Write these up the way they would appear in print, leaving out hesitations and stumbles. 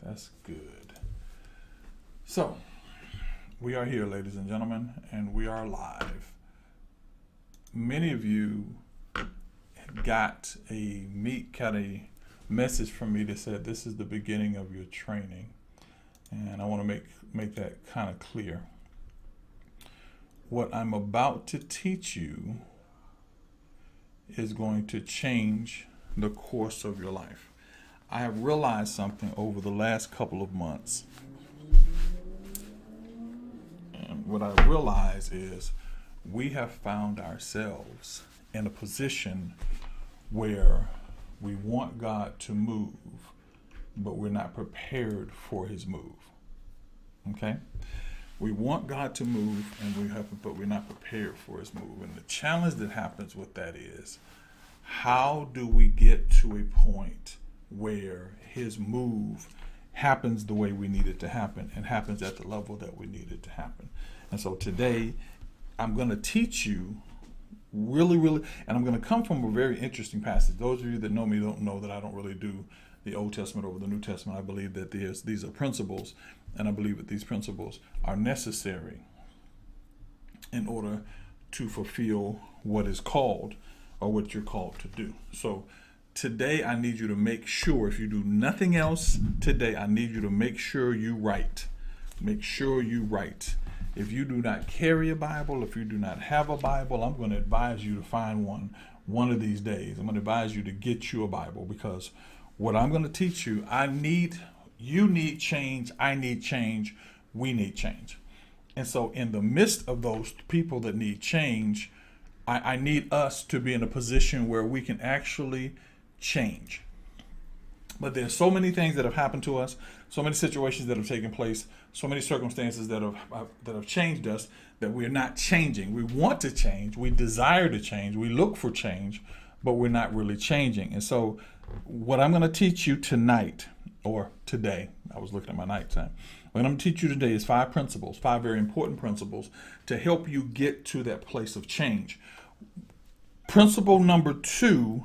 That's good. So, we are here, ladies and gentlemen, and we are live. Many of you got a message from me that said this is the beginning of your training, and I want to make that kind of clear. What I'm about to teach you is going to change the course of your life. I have realized something over the last couple of months. And what I realize is we have found ourselves in a position where we want God to move, but we're not prepared for his move. Okay? We want God to move, but we're not prepared for his move. And the challenge that happens with that is, how do we get to a point where his move happens the way we need it to happen and happens at the level that we need it to happen? And so today, I'm going to teach you really, and I'm going to come from a very interesting passage. Those of you that know me don't know that I don't really do the Old Testament over the New Testament. I believe that these are principles, and I believe that these principles are necessary in order to fulfill what is called or what you're called to do. So today I need you to make sure, if you do nothing else today, I need you to make sure you write. Make sure you write. If you do not carry a Bible, if you do not have a Bible, I'm going to advise you to find one of these days. I'm going to advise you to get you a Bible, because what I'm going to teach you, you need change, I need change, we need change. And so in the midst of those people that need change, I need us to be in a position where we can actually change. But there's so many things that have happened to us, so many situations that have taken place, so many circumstances that have changed us, that we're not changing. We want to change, we desire to change, we look for change, but we're not really changing. And so what I'm going to teach you tonight, or today, I was looking at my nighttime. What I'm going to teach you today is 5 principles, 5 very important principles to help you get to that place of change. Principle number 2,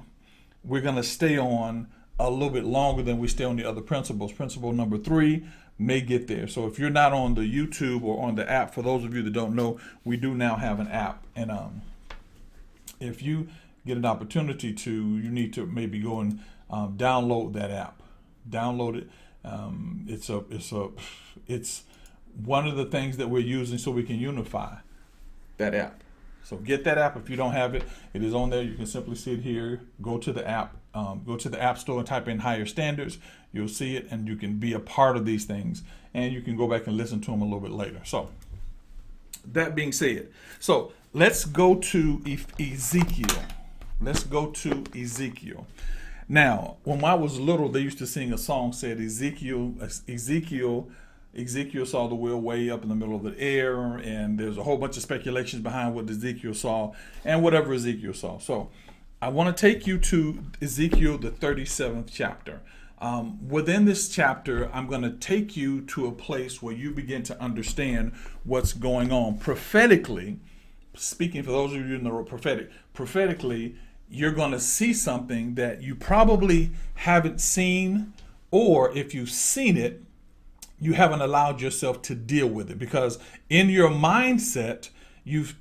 we're going to stay on a little bit longer than we stay on the other principles. Principle number 3 may get there. So if you're not on the YouTube or on the app, for those of you that don't know, we do now have an app. And if you get an opportunity to, you need to maybe go and download that app. Download it. It's one of the things that we're using so we can unify that app. So get that app. If you don't have it, it is on there. You can simply see it here. Go to the app. Go to the App Store and type in Higher Standards. You'll see it, and you can be a part of these things. And you can go back and listen to them a little bit later. So that being said, so let's go to Ezekiel. Let's go to Ezekiel. Now, when I was little, they used to sing a song said Ezekiel saw the wheel way up in the middle of the air, and there's a whole bunch of speculations behind what Ezekiel saw and whatever Ezekiel saw. So I want to take you to Ezekiel, the 37th chapter. Within this chapter, I'm going to take you to a place where you begin to understand what's going on. Prophetically, speaking for those of you in the prophetically, you're going to see something that you probably haven't seen, or if you've seen it, you haven't allowed yourself to deal with it, because in your mindset, you've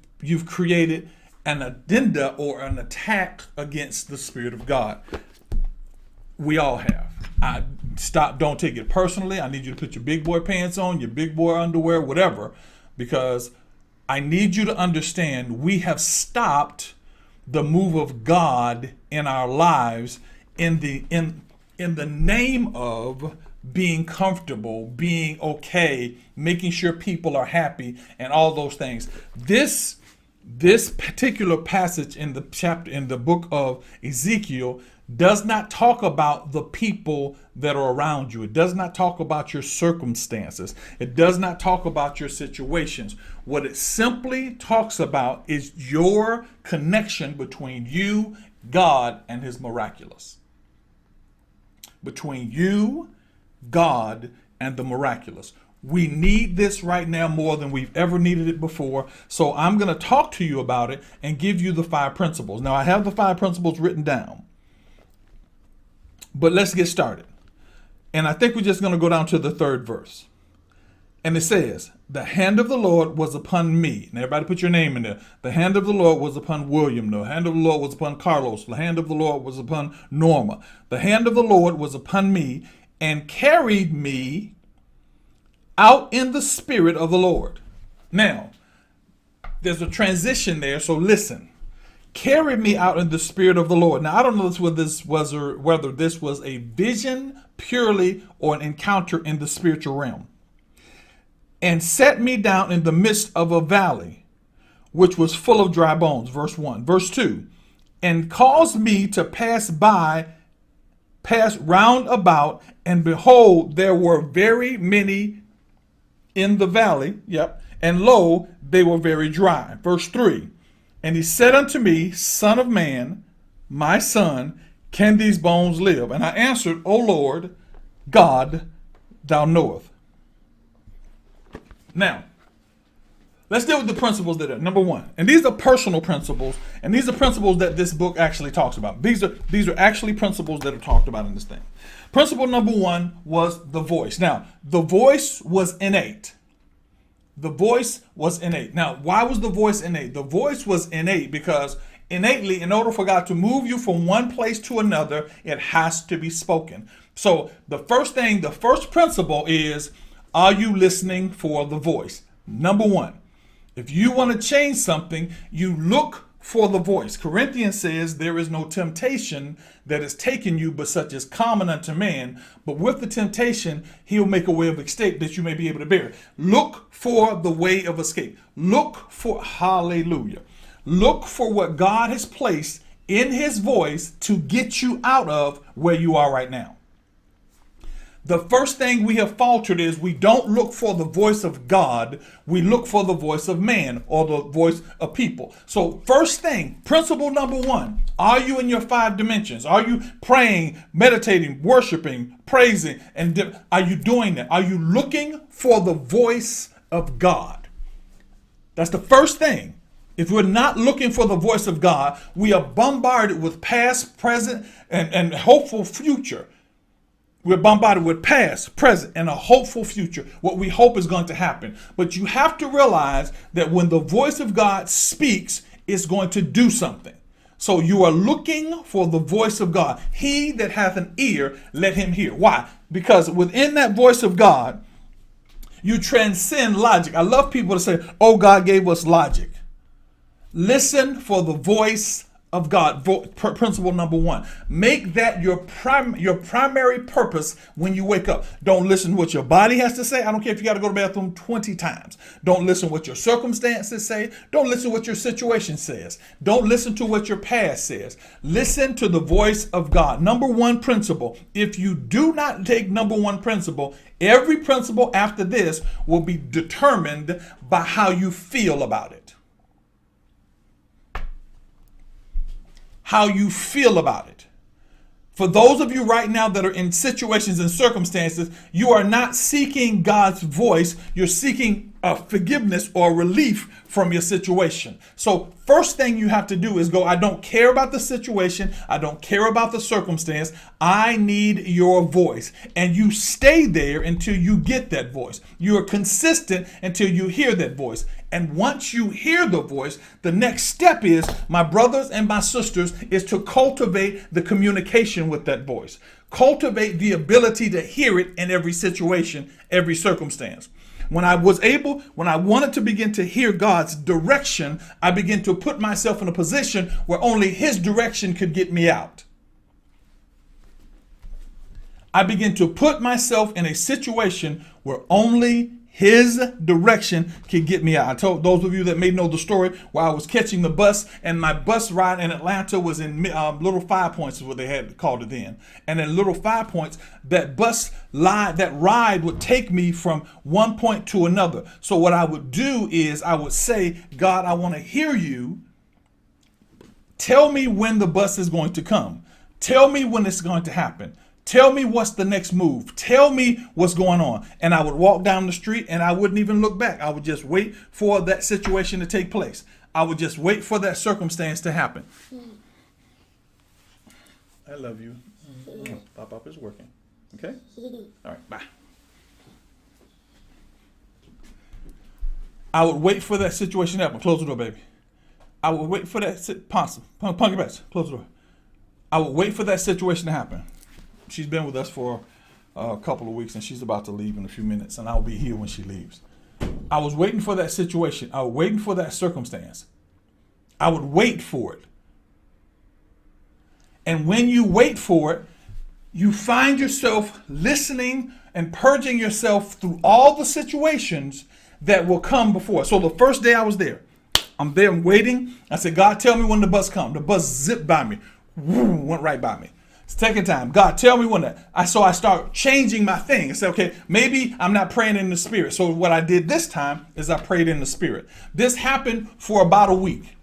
created an addenda or an attack against the Spirit of God. We all have. Don't take it personally. I need you to put your big boy pants on, your big boy underwear, whatever, because I need you to understand we have stopped the move of God in our lives in the name of being comfortable, being okay, making sure people are happy, and all those things. This particular passage in the chapter in the book of Ezekiel does not talk about the people that are around you. It does not talk about your circumstances. It does not talk about your situations. What it simply talks about is your connection between you, God, and his miraculous. Between you, God, and the miraculous. We need this right now more than we've ever needed it before. So I'm going to talk to you about it and give you the 5 principles. Now, I have the 5 principles written down. But let's get started. And I think we're just going to go down to the 3rd verse. And it says, the hand of the Lord was upon me. And everybody put your name in there. The hand of the Lord was upon William. The hand of the Lord was upon Carlos. The hand of the Lord was upon Norma. The hand of the Lord was upon me and carried me out in the spirit of the Lord. Now, there's a transition there, so listen. Carried me out in the spirit of the Lord. Now, I don't know whether this was a vision purely or an encounter in the spiritual realm. And set me down in the midst of a valley, which was full of dry bones. Verse 1. Verse 2. And caused me to pass round about, and behold, there were very many in the valley. Yep. And lo, they were very dry. Verse 3. And he said unto me, Son of man, my son, can these bones live? And I answered, O Lord God, thou knowest. Now, let's deal with the principles that are number 1. And these are personal principles, and these are principles that this book actually talks about. These are actually principles that are talked about in this thing. Principle number 1 was the voice. Now, the voice was innate. The voice was innate. Now, why was the voice innate? The voice was innate because innately, in order for God to move you from one place to another, it has to be spoken. So the first principle is, are you listening for the voice? Number 1, if you want to change something, you look for the voice. Corinthians says there is no temptation that is taken you, but such as common unto man. But with the temptation, he'll make a way of escape that you may be able to bear it. Look for the way of escape. Look for, hallelujah. Look for what God has placed in his voice to get you out of where you are right now. The first thing we have faltered is we don't look for the voice of God. We look for the voice of man or the voice of people. So first thing, principle number 1, are you in your 5 dimensions? Are you praying, meditating, worshiping, praising? And are you doing that? Are you looking for the voice of God? That's the first thing. If we're not looking for the voice of God, we are bombarded with past, present, and hopeful future. We're bombarded with past, present, and a hopeful future, what we hope is going to happen. But you have to realize that when the voice of God speaks, it's going to do something. So you are looking for the voice of God. He that hath an ear, let him hear. Why? Because within that voice of God, you transcend logic. I love people to say, oh, God gave us logic. Listen for the voice of God. Principle number 1. Make that your primary purpose when you wake up. Don't listen to what your body has to say. I don't care if you got to go to the bathroom 20 times. Don't listen to what your circumstances say. Don't listen to what your situation says. Don't listen to what your past says. Listen to the voice of God. Number 1 principle. If you do not take number 1 principle, every principle after this will be determined by how you feel about it. How you feel about it. For those of you right now that are in situations and circumstances, you are not seeking God's voice. You're seeking forgiveness or relief from your situation. So first thing you have to do is go, I don't care about the situation. I don't care about the circumstance. I need your voice. And you stay there until you get that voice. You are consistent until you hear that voice. And once you hear the voice, the next step is, my brothers and my sisters, is to cultivate the communication with that voice. Cultivate the ability to hear it in every situation, every circumstance. When I wanted to begin to hear God's direction, I began to put myself in a position where only his direction could get me out. I began to put myself in a situation where only his direction can get me out. I told those of you that may know the story where I was catching the bus, and my bus ride in Atlanta was in Little 5 Points is what they had called it then. And in Little 5 Points, that ride would take me from one point to another. So what I would do is I would say, God, I want to hear you. Tell me when the bus is going to come. Tell me when it's going to happen. Tell me what's the next move. Tell me what's going on. And I would walk down the street and I wouldn't even look back. I would just wait for that situation to take place. I would just wait for that circumstance to happen. I love you. Pop-up is working. Okay? All right, bye. I would wait for that situation to happen. Close the door, baby. I would wait for that Punky Bets, close the door. I would wait for that situation to happen. She's been with us for a couple of weeks, and she's about to leave in a few minutes, and I'll be here when she leaves. I was waiting for that situation. I was waiting for that circumstance. I would wait for it. And when you wait for it, you find yourself listening and purging yourself through all the situations that will come before. So the first day I was there, I'm there, I'm waiting. I said, God, tell me when the bus comes. The bus zipped by me. Went right by me. Second time, God, tell me when that. I start changing my thing. I said, okay, maybe I'm not praying in the spirit. So what I did this time is I prayed in the spirit. This happened for about a week.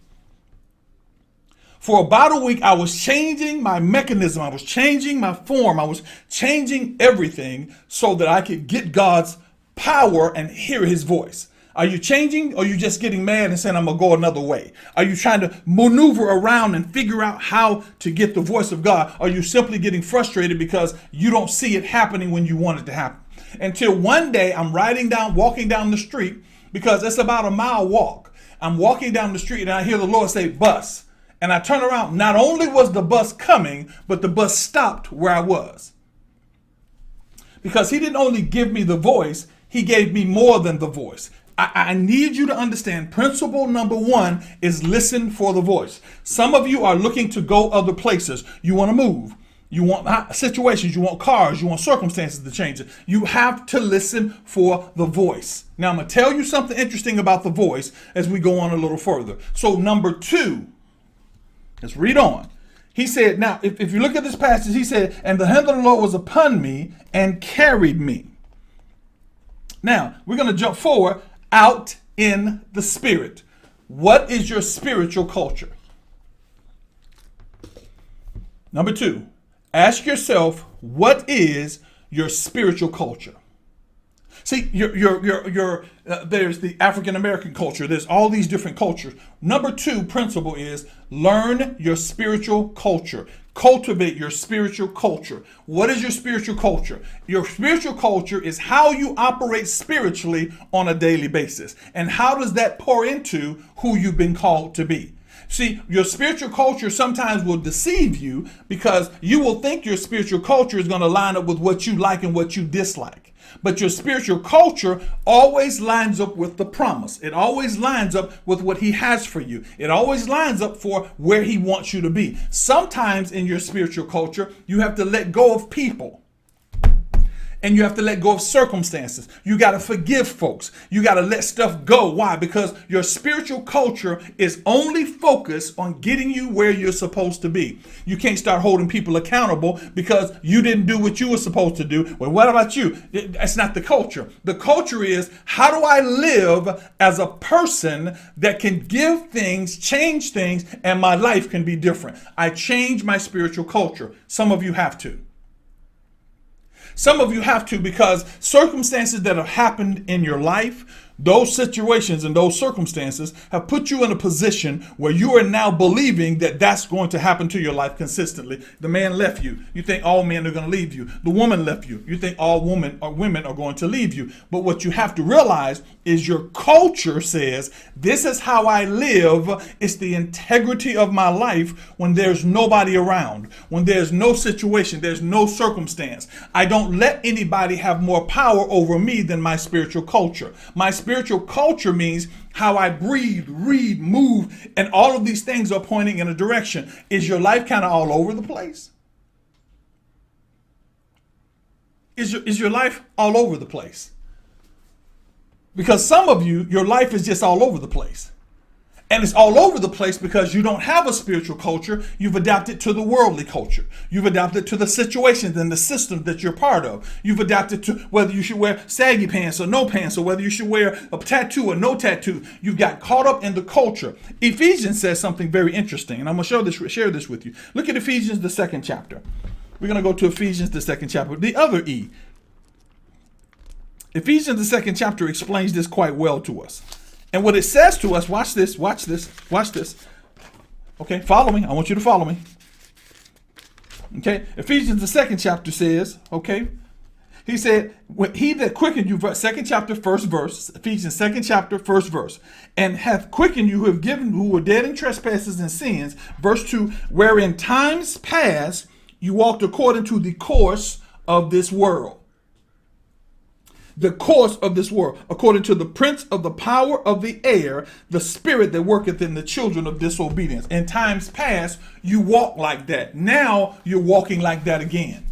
For about a week, I was changing my mechanism. I was changing my form. I was changing everything so that I could get God's power and hear his voice. Are you changing, or are you just getting mad and saying, I'm going to go another way? Are you trying to maneuver around and figure out how to get the voice of God? Are you simply getting frustrated because you don't see it happening when you want it to happen? Until one day I'm walking down the street, because it's about a mile walk. I'm walking down the street and I hear the Lord say, bus. And I turn around. Not only was the bus coming, but the bus stopped where I was. Because he didn't only give me the voice, he gave me more than the voice. I need you to understand, principle number one is listen for the voice. Some of you are looking to go other places. You want to move. You want situations. You want cars. You want circumstances to change. You have to listen for the voice. Now, I'm going to tell you something interesting about the voice as we go on a little further. So number two, let's read on. He said, now, if you look at this passage, he said, and the hand of the Lord was upon me and carried me. Now, we're going to jump forward. Out in the spirit. What is your spiritual culture? Number two, ask yourself, what is your spiritual culture? See, there's the African American culture. There's all these different cultures. Number two principle is learn your spiritual culture. Cultivate your spiritual culture. What is your spiritual culture? Your spiritual culture is how you operate spiritually on a daily basis. And how does that pour into who you've been called to be? See, your spiritual culture sometimes will deceive you, because you will think your spiritual culture is going to line up with what you like and what you dislike. But your spiritual culture always lines up with the promise. It always lines up with what he has for you. It always lines up for where he wants you to be. Sometimes in your spiritual culture, you have to let go of people. And you have to let go of circumstances. You got to forgive folks. You got to let stuff go. Why? Because your spiritual culture is only focused on getting you where you're supposed to be. You can't start holding people accountable because you didn't do what you were supposed to do. Well, what about you? That's not the culture. The culture is, how do I live as a person that can give things, change things, and my life can be different? I change my spiritual culture. Some of you have to. Some of you have to, because circumstances that have happened in your life, those situations and those circumstances have put you in a position where you are now believing that that's going to happen to your life consistently. The man left you. You think all men are going to leave you. The woman left you. You think all women are going to leave you. But what you have to realize is your culture says, this is how I live. It's the integrity of my life when there's nobody around, when there's no situation, there's no circumstance. I don't let anybody have more power over me than my spiritual culture. My spiritual culture means how I breathe, read, move, and all of these things are pointing in a direction. Is your life kind of all over the place? Is your life all over the place? Because some of you, your life is just all over the place. And it's all over the place because you don't have a spiritual culture. You've adapted to the worldly culture. You've adapted to the situations and the systems that you're part of. You've adapted to whether you should wear saggy pants or no pants, or whether you should wear a tattoo or no tattoo. You've got caught up in the culture. Ephesians says something very interesting, and I'm going to share this with you. Look at Ephesians, the 2nd chapter. We're going to go to Ephesians, the 2nd chapter, the other E. Ephesians, the 2nd chapter explains this quite well to us. And what it says to us, watch this. Okay, follow me. I want you to follow me. Okay, Ephesians the 2nd chapter says, okay, he said, he that quickened you, 2nd chapter, 1st verse, Ephesians 2nd chapter, 1st verse, and hath quickened you who were dead in trespasses and sins, verse 2, wherein times past you walked according to the course of this world. The course of this world, according to the prince of the power of the air, the spirit that worketh in the children of disobedience. In times past, you walked like that. Now you're walking like that again.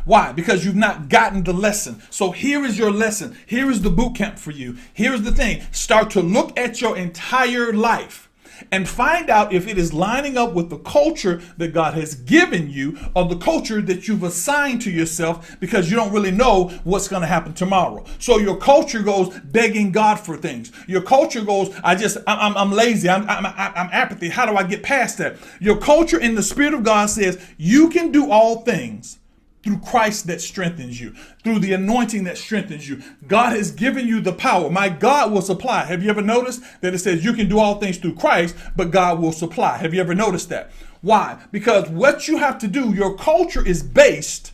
Why? Because you've not gotten the lesson. So here is your lesson. Here is the boot camp for you. Here's the thing. Start to look at your entire life and find out if it is lining up with the culture that God has given you or the culture that you've assigned to yourself, because you don't really know what's going to happen tomorrow. So your culture goes begging God for things. Your culture goes, I'm lazy. I'm apathy. How do I get past that? Your culture in the Spirit of God says you can do all things through Christ that strengthens you, through the anointing that strengthens you. God has given you the power. My God will supply. Have you ever noticed that it says you can do all things through Christ, but God will supply? Have you ever noticed that? Why? Because what you have to do, your culture is based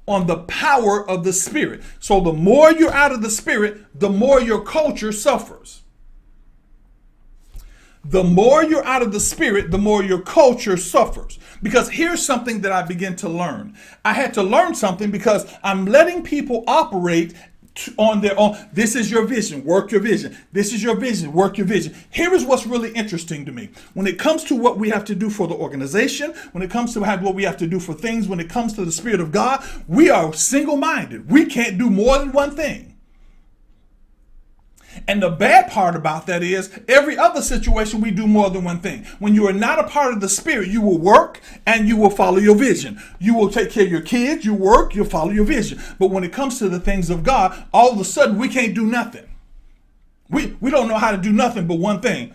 on the power of the Spirit. So the more you're out of the Spirit, the more your culture suffers. The more you're out of the Spirit, the more your culture suffers. Because here's something that I begin to learn. I had to learn something because I'm letting people operate on their own. This is your vision, work your vision. This is your vision, work your vision. Here is what's really interesting to me. When it comes to what we have to do for the organization, when it comes to what we have to do for things, when it comes to the Spirit of God, we are single-minded. We can't do more than one thing. And the bad part about that is every other situation we do more than one thing. When you are not a part of the Spirit, you will work and you will follow your vision. You will take care of your kids, you work, you'll follow your vision. But when it comes to the things of God, all of a sudden we can't do nothing. We don't know how to do nothing but one thing.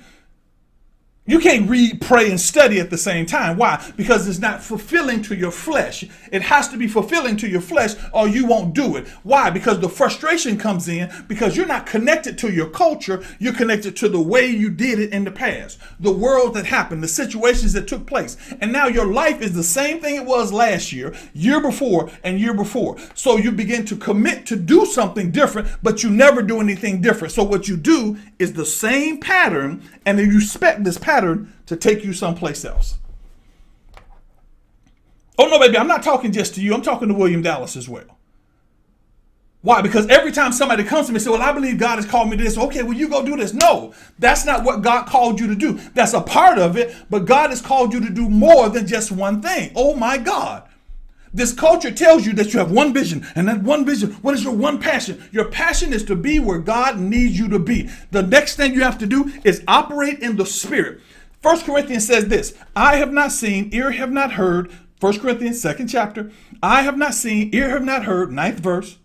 You can't read, pray, and study at the same time. Why? Because it's not fulfilling to your flesh. It has to be fulfilling to your flesh or you won't do it. Why? Because the frustration comes in because you're not connected to your culture. You're connected to the way you did it in the past, the world that happened, the situations that took place. And now your life is the same thing it was last year, year before, and year before. So you begin to commit to do something different, but you never do anything different. So what you do is the same pattern, and then you expect this pattern to take you someplace else. Oh no, baby, I'm not talking just to you. I'm talking to William Dallas as well. Why? Because every time somebody comes to me and says, well, I believe God has called me to this. Okay, well, you go do this. No, that's not what God called you to do. That's a part of it, but God has called you to do more than just one thing. Oh my God. This culture tells you that you have one vision, and that one vision, what is your one passion? Your passion is to be where God needs you to be. The next thing you have to do is operate in the Spirit. 1 Corinthians says this, I have not seen, ear have not heard, 1 Corinthians 2nd chapter, I have not seen, ear have not heard, 9th verse,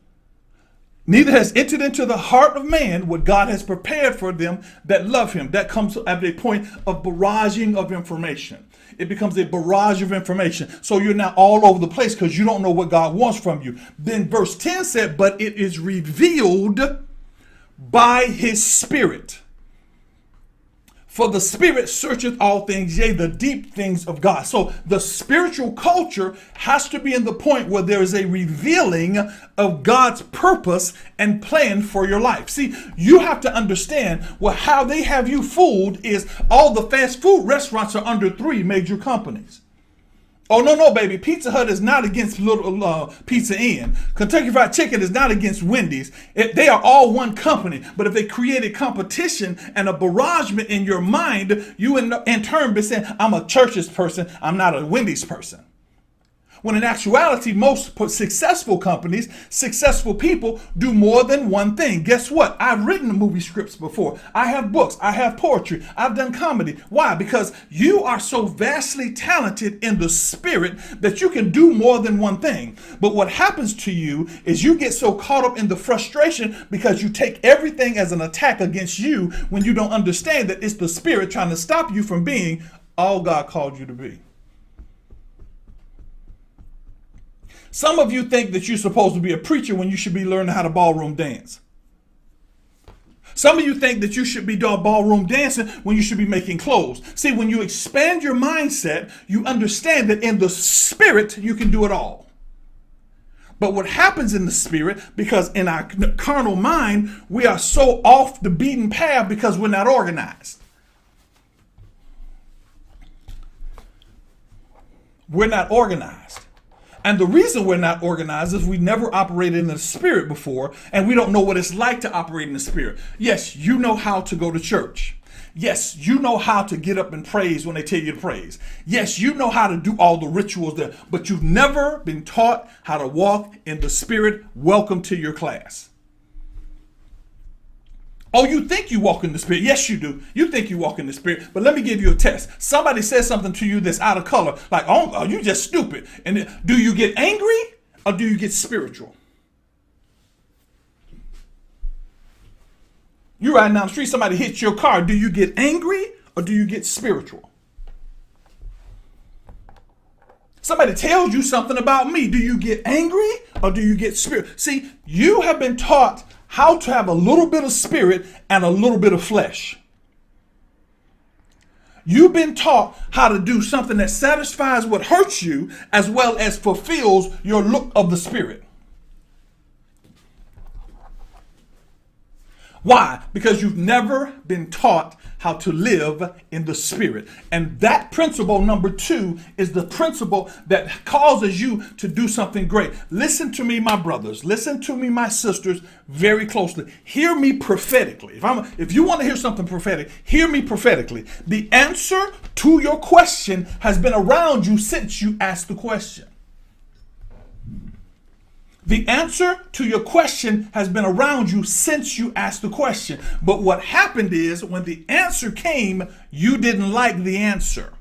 neither has entered into the heart of man what God has prepared for them that love him. That comes at a point of barraging of information. It becomes a barrage of information. So you're now all over the place because you don't know what God wants from you. Then verse 10 said, but it is revealed by his Spirit. For the Spirit searcheth all things, yea, the deep things of God. So the spiritual culture has to be in the point where there is a revealing of God's purpose and plan for your life. See, you have to understand, well, how they have you fooled is all the fast food restaurants are under 3 major companies. Oh, no, baby. Pizza Hut is not against Little Pizza Inn. Kentucky Fried Chicken is not against Wendy's. They are all one company. But if they created competition and a barragement in your mind, you in turn be saying, I'm a Church's person. I'm not a Wendy's person. When in actuality, most successful companies, successful people do more than one thing. Guess what? I've written movie scripts before. I have books. I have poetry. I've done comedy. Why? Because you are so vastly talented in the Spirit that you can do more than one thing. But what happens to you is you get so caught up in the frustration because you take everything as an attack against you when you don't understand that it's the Spirit trying to stop you from being all God called you to be. Some of you think that you're supposed to be a preacher when you should be learning how to ballroom dance. Some of you think that you should be ballroom dancing when you should be making clothes. See, when you expand your mindset, you understand that in the spirit, you can do it all. But what happens in the spirit, because in our carnal mind, we are so off the beaten path because we're not organized. We're not organized. And the reason we're not organized is we never operated in the spirit before, and we don't know what it's like to operate in the spirit. Yes, you know how to go to church. Yes, you know how to get up and praise when they tell you to praise. Yes, you know how to do all the rituals there, but you've never been taught how to walk in the spirit. Welcome to your class. Oh, you think you walk in the spirit? Yes, you do. You think you walk in the spirit, but let me give you a test. Somebody says something to you that's out of color, like, oh, you just stupid. And do you get angry or do you get spiritual? You're riding down the street, somebody hits your car. Do you get angry or do you get spiritual? Somebody tells you something about me. Do you get angry or do you get spiritual? See, you have been taught how to have a little bit of spirit and a little bit of flesh. You've been taught how to do something that satisfies what hurts you as well as fulfills your look of the spirit. Why? Because you've never been taught how to live in the spirit. And that principle, number 2, is the principle that causes you to do something great. Listen to me, my brothers. Listen to me, my sisters, very closely. Hear me prophetically. If you want to hear something prophetic, hear me prophetically. The answer to your question has been around you since you asked the question. The answer to your question has been around you since you asked the question. But what happened is when the answer came, you didn't like the answer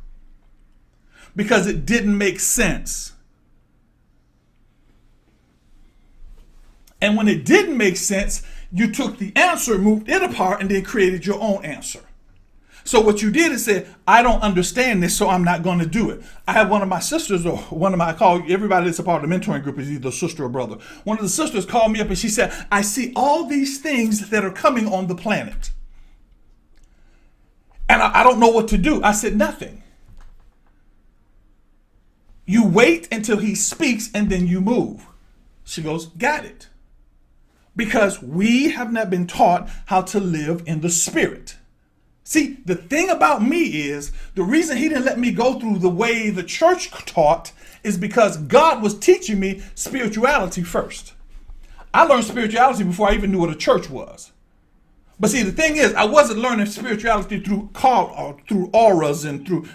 because it didn't make sense. And when it didn't make sense, you took the answer, moved it apart, and then created your own answer. So what you did is said, I don't understand this, so I'm not going to do it. I have one of my sisters, or I call everybody that's a part of the mentoring group is either sister or brother. One of the sisters called me up and she said, I see all these things that are coming on the planet. And I don't know what to do. I said, nothing. You wait until he speaks and then you move. She goes, got it. Because we have not been taught how to live in the spirit. See, the thing about me is the reason he didn't let me go through the way the church taught is because God was teaching me spirituality first. I learned spirituality before I even knew what a church was. But see, the thing is, I wasn't learning spirituality through auras and through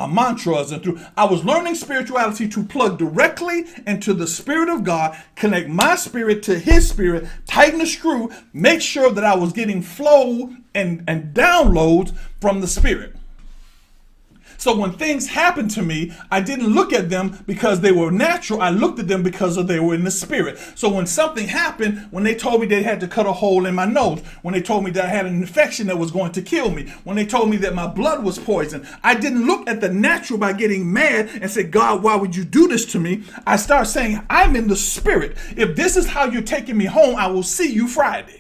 mantras I was learning spirituality to plug directly into the Spirit of God, connect my spirit to his spirit, tighten the screw, make sure that I was getting flow and downloads from the Spirit. So when things happened to me, I didn't look at them because they were natural. I looked at them because they were in the spirit. So when something happened, when they told me they had to cut a hole in my nose, when they told me that I had an infection that was going to kill me, when they told me that my blood was poisoned, I didn't look at the natural by getting mad and say, God, why would you do this to me? I start saying, I'm in the spirit. If this is how you're taking me home, I will see you Friday.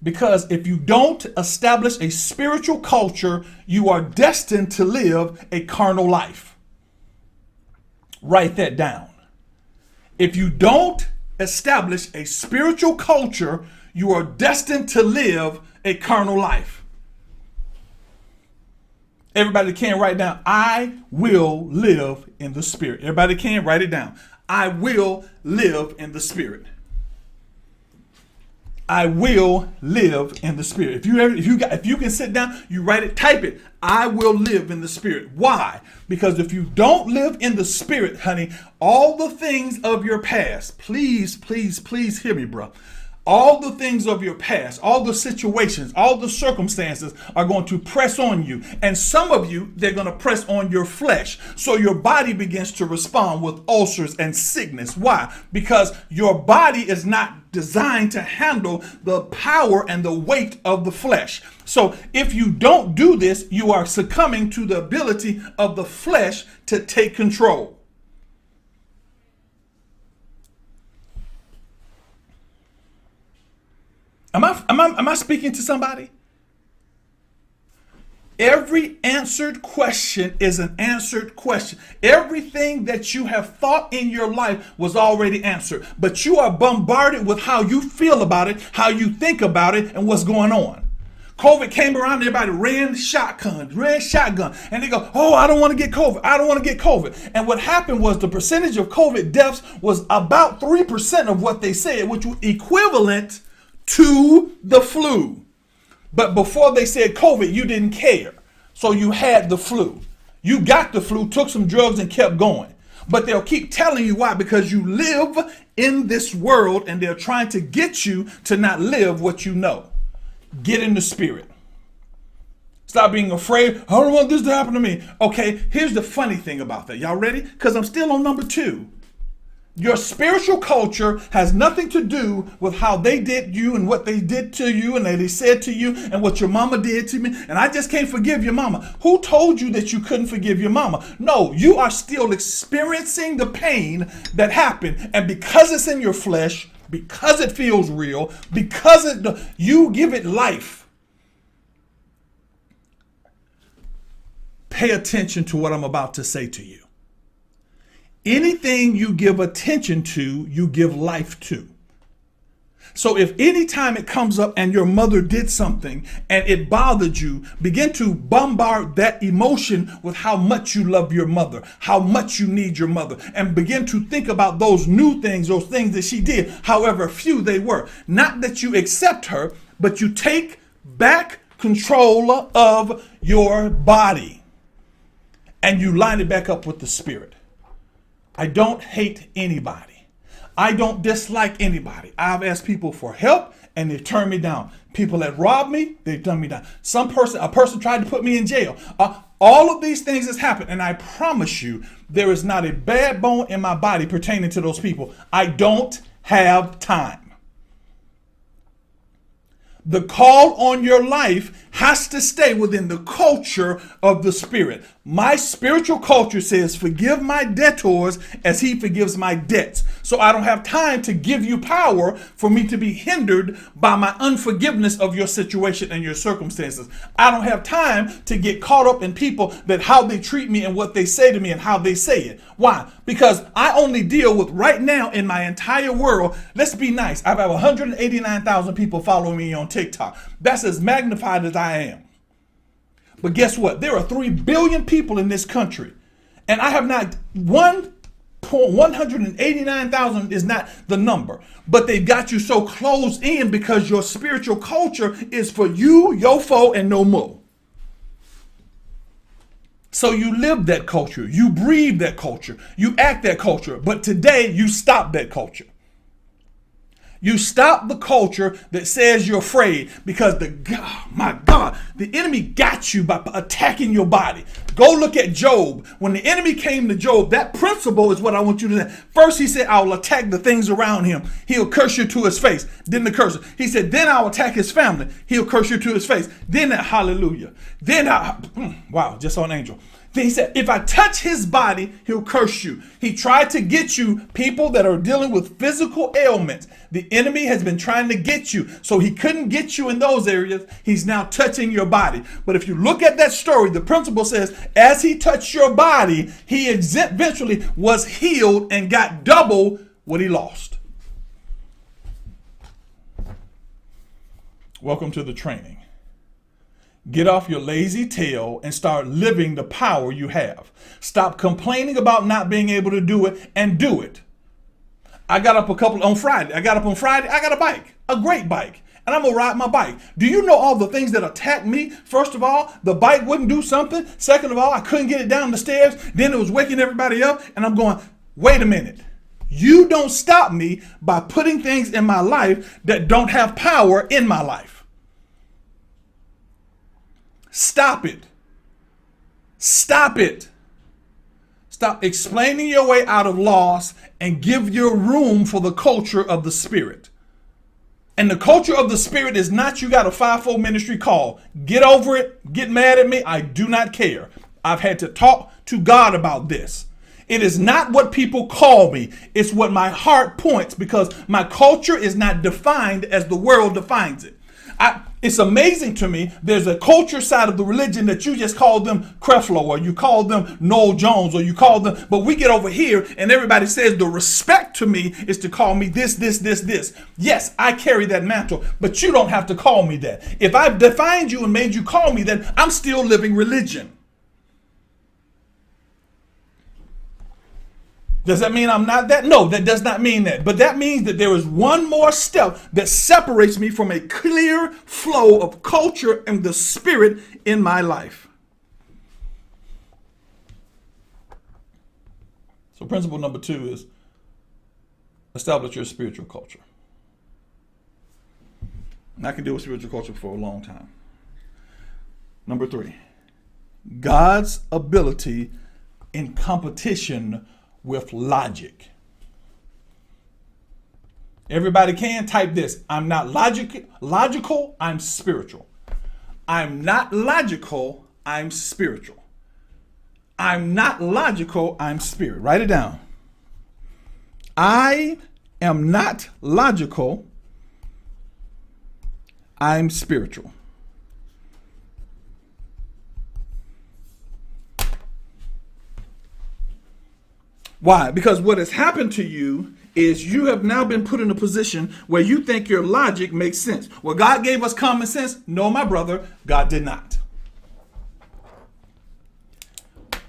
Because if you don't establish a spiritual culture, you are destined to live a carnal life. Write that down. If you don't establish a spiritual culture, you are destined to live a carnal life. Everybody can write down, I will live in the spirit. Everybody can write it down. I will live in the spirit. I will live in the spirit. If you can sit down, you write it, type it. I will live in the spirit. Why? Because if you don't live in the spirit, honey, all the things of your past, please hear me, bro. All the things of your past, all the situations, all the circumstances are going to press on you. And some of you, they're going to press on your flesh. So your body begins to respond with ulcers and sickness. Why? Because your body is not designed to handle the power and the weight of the flesh. So if you don't do this, you are succumbing to the ability of the flesh to take control. Am I speaking to somebody? Every answered question is an answered question. Everything that you have thought in your life was already answered, but you are bombarded with how you feel about it, how you think about it, and what's going on. COVID came around, everybody ran shotgun, and they go, oh, I don't want to get COVID. I don't want to get COVID. And what happened was the percentage of COVID deaths was about 3% of what they said, which was equivalent to the flu. But before they said COVID, you didn't care. So you had the flu. You got the flu, took some drugs, and kept going. But they'll keep telling you why, because you live in this world and they're trying to get you to not live what you know. Get in the spirit. Stop being afraid. I don't want this to happen to me. Okay, here's the funny thing about that. Y'all ready? Because I'm still on number 2. Your spiritual culture has nothing to do with how they did you and what they did to you and they said to you and what your mama did to me. And I just can't forgive your mama. Who told you that you couldn't forgive your mama? No, you are still experiencing the pain that happened. And because it's in your flesh, because it feels real, because you give it life. Pay attention to what I'm about to say to you. Anything you give attention to, you give life to. So if any time it comes up and your mother did something and it bothered you, begin to bombard that emotion with how much you love your mother, how much you need your mother, and begin to think about those new things, those things that she did, however few they were. Not that you accept her, but you take back control of your body and you line it back up with the spirit. I don't hate anybody. I don't dislike anybody. I've asked people for help and they've turned me down. People that robbed me, they've done me down. A person tried to put me in jail. All of these things has happened. And I promise you, there is not a bad bone in my body pertaining to those people. I don't have time. The call on your life has to stay within the culture of the spirit. My spiritual culture says, forgive my debtors as he forgives my debts. So I don't have time to give you power for me to be hindered by my unforgiveness of your situation and your circumstances. I don't have time to get caught up in people that how they treat me and what they say to me and how they say it. Why? Because I only deal with right now in my entire world. Let's be nice. I have 189,000 people following me on TikTok. That's as magnified as I am. But guess what? There are 3 billion people in this country. And I have not 189,000 is not the number. But they got you so closed in because your spiritual culture is for you, your foe, and no more. So you live that culture. You breathe that culture. You act that culture. But today you stop that culture. You stop the culture that says you're afraid because the enemy got you by attacking your body. Go look at Job. When the enemy came to Job, that principle is what I want you to know. First, he said, I will attack the things around him. He'll curse you to his face. Then the curse. He said, then I'll attack his family. He'll curse you to his face. Then hallelujah. Then just saw an angel. Then he said, if I touch his body, he'll curse you. He tried to get you, people that are dealing with physical ailments. The enemy has been trying to get you. So he couldn't get you in those areas. He's now touching your body. But if you look at that story, the principle says, as he touched your body, he eventually was healed and got double what he lost. Welcome to the training. Get off your lazy tail and start living the power you have. Stop complaining about not being able to do it and do it. I got up on Friday. I got a bike, a great bike, and I'm going to ride my bike. Do you know all the things that attacked me? First of all, the bike wouldn't do something. Second of all, I couldn't get it down the stairs. Then it was waking everybody up, and I'm going, wait a minute. You don't stop me by putting things in my life that don't have power in my life. Stop it. Stop it. Stop explaining your way out of loss and give your room for the culture of the spirit. And the culture of the spirit is not you got a 5-4 ministry call. Get over it. Get mad at me. I do not care. I've had to talk to God about this. It is not what people call me. It's what my heart points, because my culture is not defined as the world defines it. It's amazing to me. There's a culture side of the religion that you just call them Creflo, or you call them Noel Jones, or you call them, but we get over here and everybody says the respect to me is to call me this, this, this, this. Yes, I carry that mantle, but you don't have to call me that. If I've defined you and made you call me that, I'm still living religion. Does that mean I'm not that? No, that does not mean that. But that means that there is one more step that separates me from a clear flow of culture and the spirit in my life. So principle number 2 is establish your spiritual culture. And I can deal with spiritual culture for a long time. Number 3, God's ability in competition with logic. Everybody can type this. I'm not logical, I'm spiritual. I'm not logical, I'm spiritual. I'm not logical, I'm spirit. Write it down. I am not logical, I'm spiritual. Why? Because what has happened to you is you have now been put in a position where you think your logic makes sense. Well, God gave us common sense. No, my brother, God did not.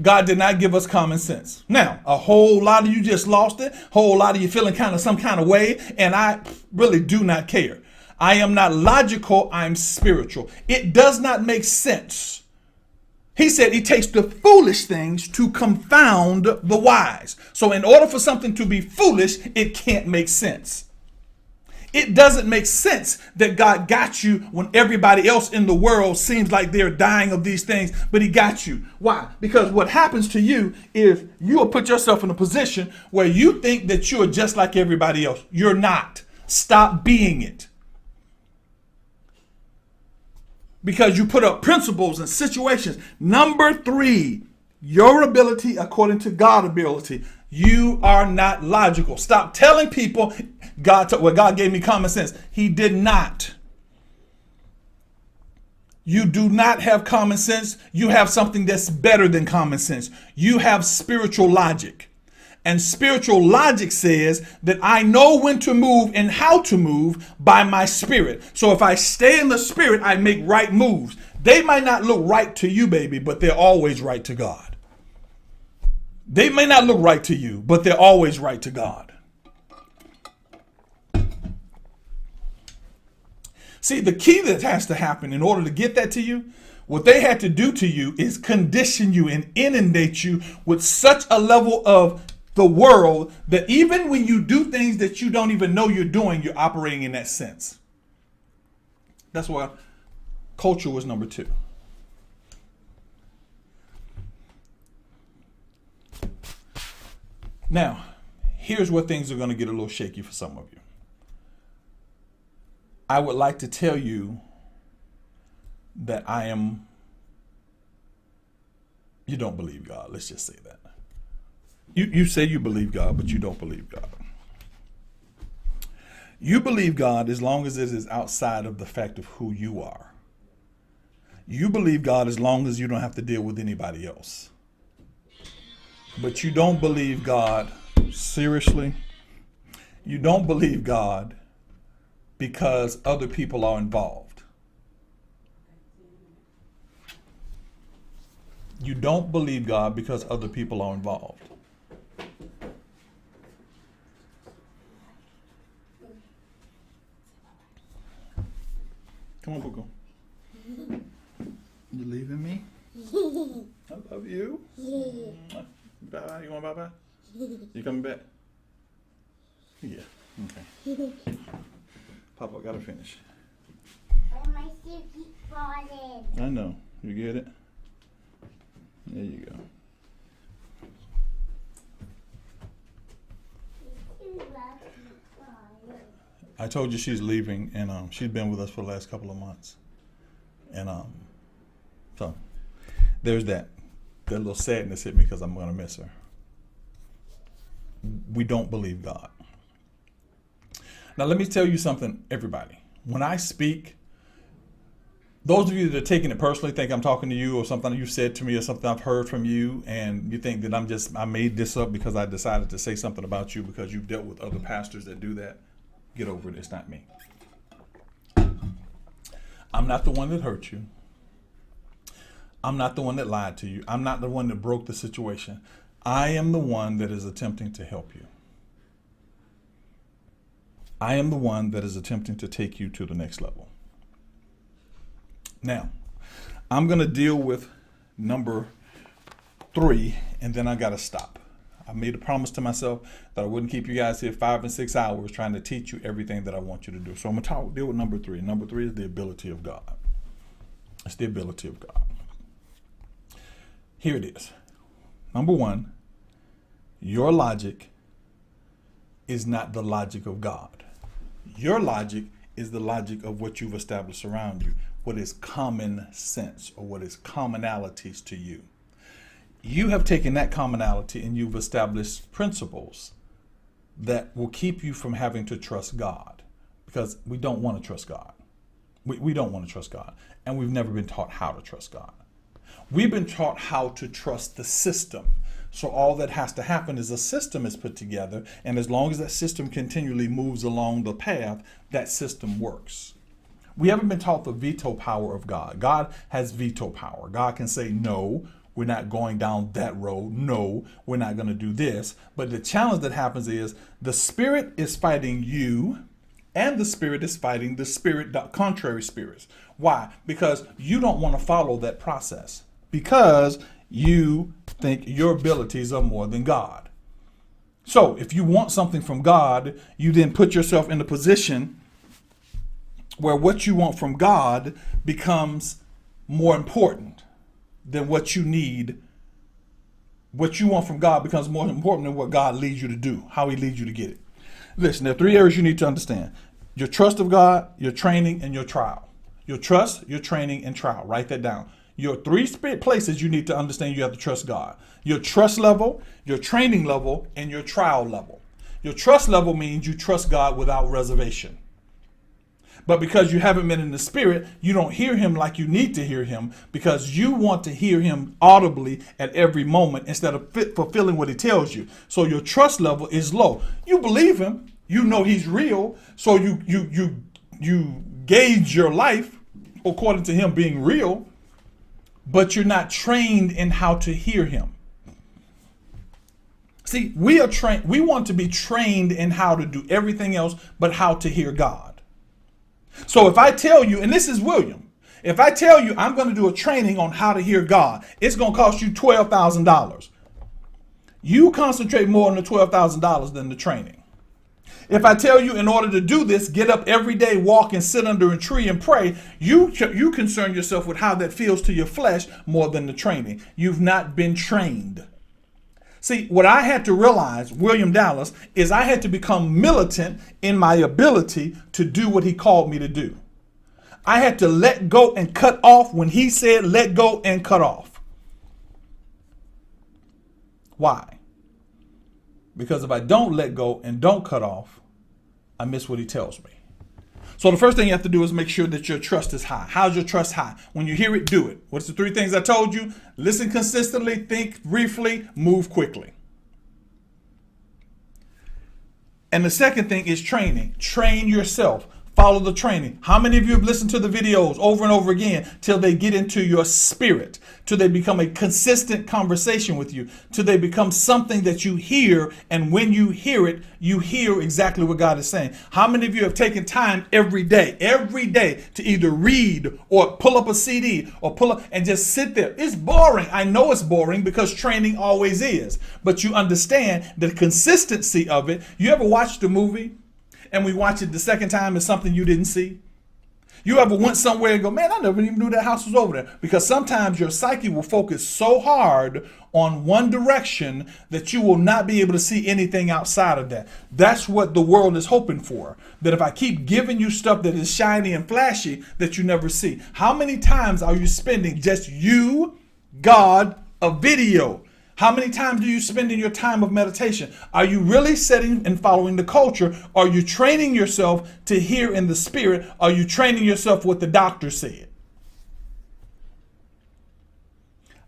God did not give us common sense. Now, a whole lot of you just lost it. A whole lot of you feeling some kind of way. And I really do not care. I am not logical. I'm spiritual. It does not make sense. He said he takes the foolish things to confound the wise. So in order for something to be foolish, it can't make sense. It doesn't make sense that God got you when everybody else in the world seems like they're dying of these things, but he got you. Why? Because what happens to you is you will put yourself in a position where you think that you are just like everybody else. You're not. Stop being it. Because you put up principles and situations. Number 3, your ability according to God's ability. You are not logical. Stop telling people God gave me common sense. He did not. You do not have common sense. You have something that's better than common sense. You have spiritual logic. And spiritual logic says that I know when to move and how to move by my spirit. So if I stay in the spirit, I make right moves. They might not look right to you, baby, but they're always right to God. They may not look right to you, but they're always right to God. See, the key that has to happen in order to get that to you, what they had to do to you is condition you and inundate you with such a level of the world that even when you do things that you don't even know you're doing, you're operating in that sense. That's why culture was number 2. Now, here's where things are going to get a little shaky for some of you. I would like to tell you that you don't believe God. Let's just say that. You say you believe God, but you don't believe God. You believe God as long as it is outside of the fact of who you are. You believe God as long as you don't have to deal with anybody else. But you don't believe God, seriously, you don't believe God because other people are involved. You don't believe God because other people are involved. Come on, Boogo. You leaving me? I love you. Bye. You want bye-bye? You coming back? Yeah. Okay. Papa, gotta finish. My shoe keeps falling. I know. You get it? There you go. I told you she's leaving, and she's been with us for the last couple of months. And so there's that. That little sadness hit me because I'm going to miss her. we don't believe God. Now, let me tell you something, everybody. When I speak, those of you that are taking it personally think I'm talking to you or something you said to me or something I've heard from you, and you think that I made this up because I decided to say something about you because you've dealt with other pastors that do that. Get over it. It's not me. I'm not the one that hurt you. I'm not the one that lied to you. I'm not the one that broke the situation. I am the one that is attempting to help you. I am the one that is attempting to take you to the next level. Now, I'm going to deal with number 3, and then I got to stop. I made a promise to myself that I wouldn't keep you guys here 5 and 6 hours trying to teach you everything that I want you to do. So I'm going to deal with number 3. Number 3 is the ability of God. It's the ability of God. Here it is. Number 1, your logic is not the logic of God. Your logic is the logic of what you've established around you, what is common sense or what is commonalities to you. You have taken that commonality and you've established principles that will keep you from having to trust God, because we don't want to trust God. We don't want to trust God, and we've never been taught how to trust God. We've been taught how to trust the system. So all that has to happen is a system is put together, and as long as that system continually moves along the path, that system works. We haven't been taught the veto power of God. God has veto power. God can say, no, we're not going down that road. No, we're not going to do this. But the challenge that happens is the spirit is fighting you, and the spirit is fighting the spirit, contrary spirits. Why? Because you don't want to follow that process, because you think your abilities are more than God. So if you want something from God, you then put yourself in a position where what you want from God becomes more important than what you need. What you want from God becomes more important than what God leads you to do, how he leads you to get it. Listen, there are 3 areas you need to understand: your trust of God, your training, and your trial. Your trust, your training, and trial. Write that down. Your 3 places you need to understand you have to trust God. Your trust level, your training level, and your trial level. Your trust level means you trust God without reservation. But because you haven't been in the spirit, you don't hear him like you need to hear him, because you want to hear him audibly at every moment instead of fulfilling what he tells you. So your trust level is low. You believe him. You know he's real. So you gauge your life according to him being real, but you're not trained in how to hear him. See, we are trained. We want to be trained in how to do everything else but how to hear God. So if I tell you, and this is William, if I tell you I'm going to do a training on how to hear God, it's going to cost you $12,000. You concentrate more on the $12,000 than the training. If I tell you in order to do this, get up every day, walk and sit under a tree and pray, you concern yourself with how that feels to your flesh more than the training. You've not been trained. See, what I had to realize, William Dallas, is I had to become militant in my ability to do what he called me to do. I had to let go and cut off when he said let go and cut off. Why? Because if I don't let go and don't cut off, I miss what he tells me. So the first thing you have to do is make sure that your trust is high. How's your trust high? When you hear it, do it. What's the 3 things I told you? Listen consistently, think briefly, move quickly. And the second thing is training. Train yourself. Follow the training. How many of you have listened to the videos over and over again till they get into your spirit, till they become a consistent conversation with you, till they become something that you hear, and when you hear it, you hear exactly what God is saying? How many of you have taken time every day to either read or pull up a CD or pull up and just sit there? It's boring. I know it's boring because training always is, but you understand the consistency of it. You ever watched a movie and we watch it the second time as something you didn't see? You ever went somewhere and go, man, I never even knew that house was over there? Because sometimes your psyche will focus so hard on one direction that you will not be able to see anything outside of that. That's what the world is hoping for. That if I keep giving you stuff that is shiny and flashy that you never see. How many times are you spending just you, God, a video? How many times do you spend in your time of meditation? Are you really setting and following the culture? Are you training yourself to hear in the spirit? Are you training yourself what the doctor said?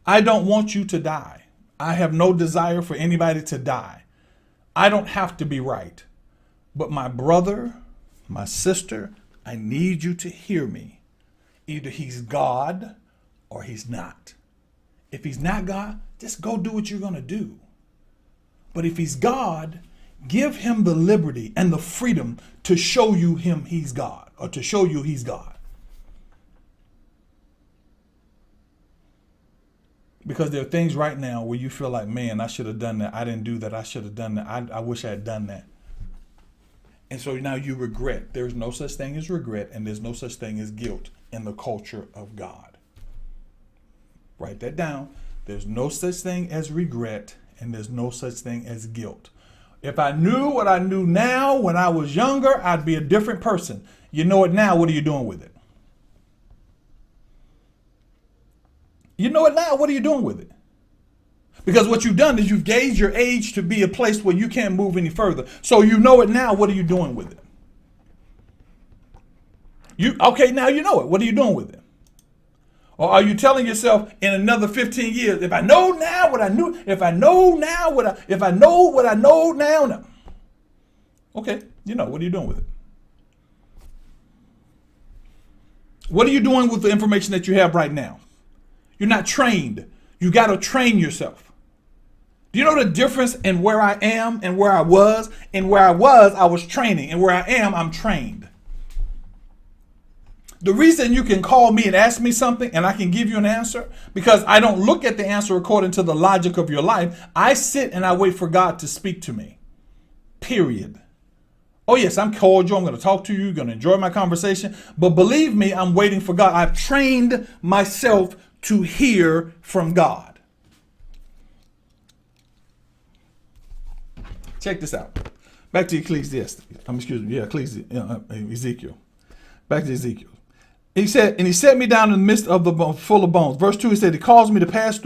I don't want you to die. I have no desire for anybody to die. I don't have to be right. But my brother, my sister, I need you to hear me. Either he's God or he's not. If he's not God, just go do what you're going to do. But if he's God, give him the liberty and the freedom to show you him he's God, or to show you he's God. Because there are things right now where you feel like, man, I should have done that. I didn't do that. I should have done that. I wish I had done that. And so now you regret. There's no such thing as regret, and there's no such thing as guilt in the culture of God. Write that down. There's no such thing as regret, and there's no such thing as guilt. If I knew what I knew now when I was younger, I'd be a different person. You know it now. What are you doing with it? You know it now. What are you doing with it? Because what you've done is you've gauged your age to be a place where you can't move any further. So you know it now. What are you doing with it? Okay, now you know it. What are you doing with it? Or are you telling yourself in another 15 years, if I know now what I knew, if I know what I know now. Okay, you know, what are you doing with it? What are you doing with the information that you have right now? You're not trained. You got to train yourself. Do you know the difference in where I am and where I was? And where I was training. And where I am, I'm trained. The reason you can call me and ask me something and I can give you an answer, because I don't look at the answer according to the logic of your life. I sit and I wait for God to speak to me. Period. Oh yes, I'm cordial. I'm going to talk to you. You're going to enjoy my conversation. But believe me, I'm waiting for God. I've trained myself to hear from God. Check this out. Back to Ecclesiastes. Ezekiel. Back to Ezekiel. He said, and he set me down in the midst of the full of bones. Verse 2, he said, he caused me to pass